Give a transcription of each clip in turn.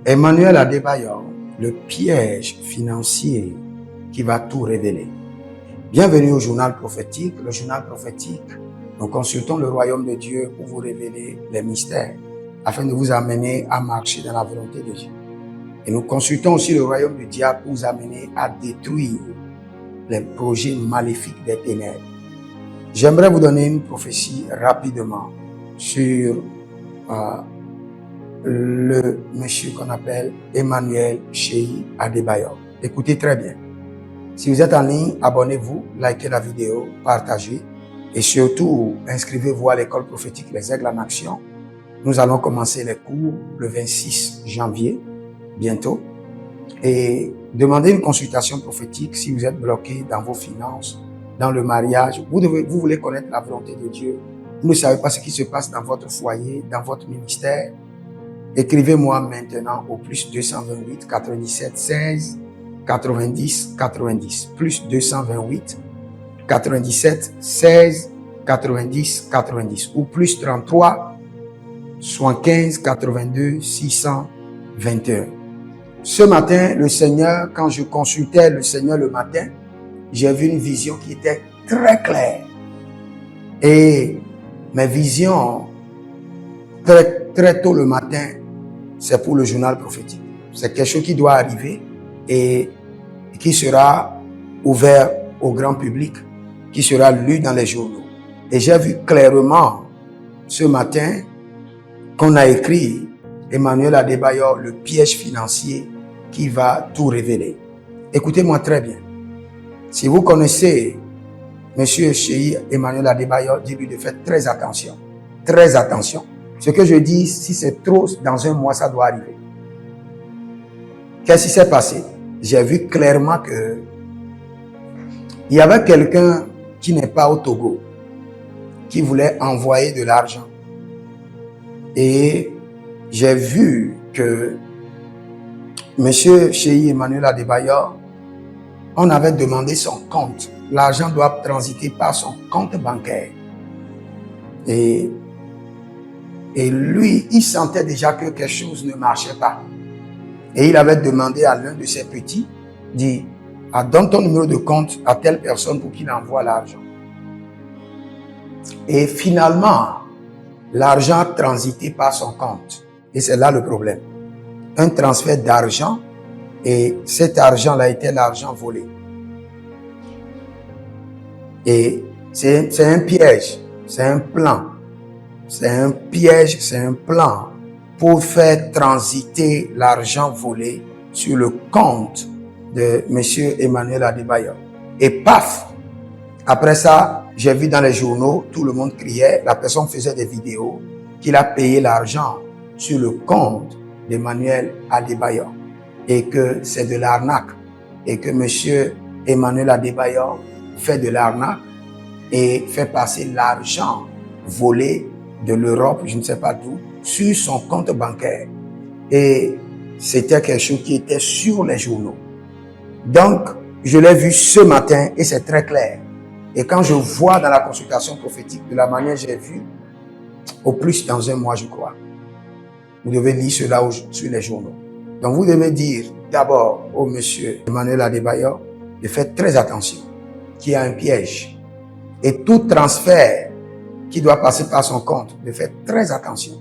Emmanuel Adebayor, le piège financier qui va tout révéler. Bienvenue au journal prophétique. Le journal prophétique, nous consultons le royaume de Dieu pour vous révéler les mystères, afin de vous amener à marcher dans la volonté de Dieu. Et nous consultons aussi le royaume du diable pour vous amener à détruire les projets maléfiques des ténèbres. J'aimerais vous donner une prophétie rapidement sur le monsieur qu'on appelle Emmanuel Cheyi Adebayor. Écoutez très bien. Si vous êtes en ligne, abonnez-vous, likez la vidéo, partagez et surtout inscrivez-vous à l'école prophétique Les Aigles en Action. Nous allons commencer les cours le 26 janvier, bientôt. Et demandez une consultation prophétique si vous êtes bloqué dans vos finances, dans le mariage. Vous voulez connaître la volonté de Dieu. Vous ne savez pas ce qui se passe dans votre foyer, dans votre ministère. Écrivez-moi maintenant au plus 228 97 16 90 90. Plus 228 97 16 90 90. Ou plus 33 75 82 621. Ce matin, le Seigneur, quand je consultais le Seigneur le matin, j'ai vu une vision qui était très claire. Et mes visions, très tôt le matin, c'est pour le journal prophétique. C'est quelque chose qui doit arriver et qui sera ouvert au grand public, qui sera lu dans les journaux. Et j'ai vu clairement ce matin qu'on a écrit Emmanuel Adebayor, le piège financier qui va tout révéler. Écoutez-moi très bien. Si vous connaissez Monsieur Cheyi Emmanuel Adebayor, dis-lui de faire très attention. Très attention. Ce que je dis, si c'est trop, dans un mois, ça doit arriver. Qu'est-ce qui s'est passé? J'ai vu clairement que il y avait quelqu'un qui n'est pas au Togo, qui voulait envoyer de l'argent. Et j'ai vu que Monsieur Cheyi Emmanuel Adebayor, on avait demandé son compte. L'argent doit transiter par son compte bancaire. Et lui, il sentait déjà que quelque chose ne marchait pas. Et il avait demandé à l'un de ses petits, dit, donne ton numéro de compte à telle personne pour qu'il envoie l'argent. Et finalement, l'argent a transité par son compte. Et c'est là le problème. Un transfert d'argent, et cet argent-là était l'argent volé. Et c'est un piège, c'est un plan. C'est un piège, c'est un plan pour faire transiter l'argent volé sur le compte de Monsieur Emmanuel Adebayor. Et paf! Après ça, j'ai vu dans les journaux, tout le monde criait, la personne faisait des vidéos, qu'il a payé l'argent sur le compte d'Emmanuel Adebayor. Et que c'est de l'arnaque. Et que Monsieur Emmanuel Adebayor fait de l'arnaque et fait passer l'argent volé de l'Europe, je ne sais pas d'où, sur son compte bancaire. Et c'était quelque chose qui était sur les journaux. Donc, je l'ai vu ce matin et c'est très clair. Et quand je vois dans la consultation prophétique de la manière j'ai vu, au plus dans un mois, je crois, vous devez lire cela sur les journaux. Donc, vous devez dire d'abord au monsieur Emmanuel Adebayor de faire très attention, qu'il y a un piège. Et tout transfert qui doit passer par son compte, de faire très attention.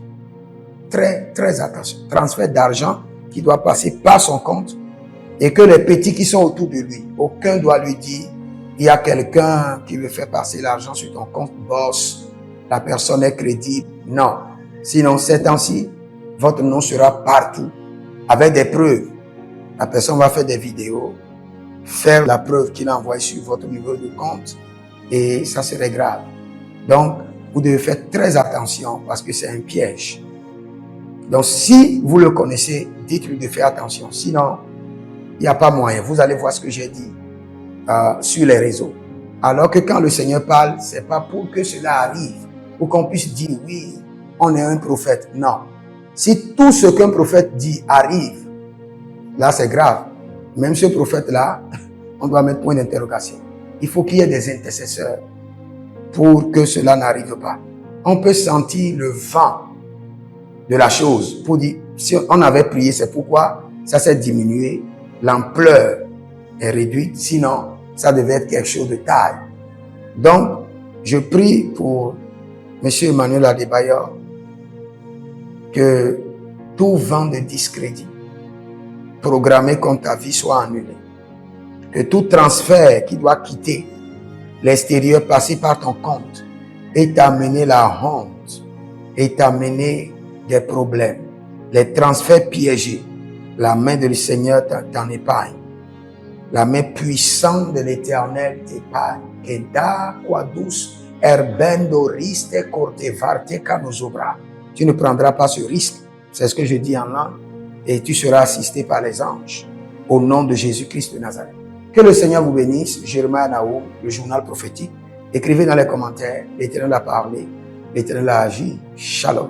Très attention. Transfert d'argent qui doit passer par son compte et que les petits qui sont autour de lui, aucun doit lui dire, il y a quelqu'un qui veut faire passer l'argent sur ton compte, boss, la personne est crédible. Non. Sinon, ces temps-ci, votre nom sera partout avec des preuves. La personne va faire des vidéos, faire la preuve qu'il a envoyée sur votre numéro de compte et ça serait grave. Donc, vous devez faire très attention parce que c'est un piège. Donc, si vous le connaissez, dites-lui de faire attention. Sinon, il n'y a pas moyen. Vous allez voir ce que j'ai dit sur les réseaux. Alors que quand le Seigneur parle, c'est pas pour que cela arrive, pour qu'on puisse dire, oui, on est un prophète. Non. Si tout ce qu'un prophète dit arrive, là, c'est grave. Même ce prophète-là, on doit mettre point d'interrogation. Il faut qu'il y ait des intercesseurs pour que cela n'arrive pas. On peut sentir le vent de la chose pour dire, Si on avait prié, c'est pourquoi ça s'est diminué. L'ampleur est réduite. Sinon, ça devait être quelque chose de taille. Donc, je prie pour M. Emmanuel Adebayor que tout vent de discrédit programmé contre ta vie soit annulé. Que tout transfert qui doit quitter l'extérieur, passer par ton compte, et t'amener la honte, et t'amener des problèmes. Les transferts piégés, la main du Seigneur t'en épargne. La main puissante de l'Éternel t'épargne. Que da quadus herbendo riste cortevarte canozobra. Tu ne prendras pas ce risque. C'est ce que je dis en langue. Et tu seras assisté par les anges. Au nom de Jésus-Christ de Nazareth. Que le Seigneur vous bénisse. Jeremiah Naoum, le journal prophétique. Écrivez dans les commentaires. L'Éternel a parlé. L'Éternel a agi. Shalom.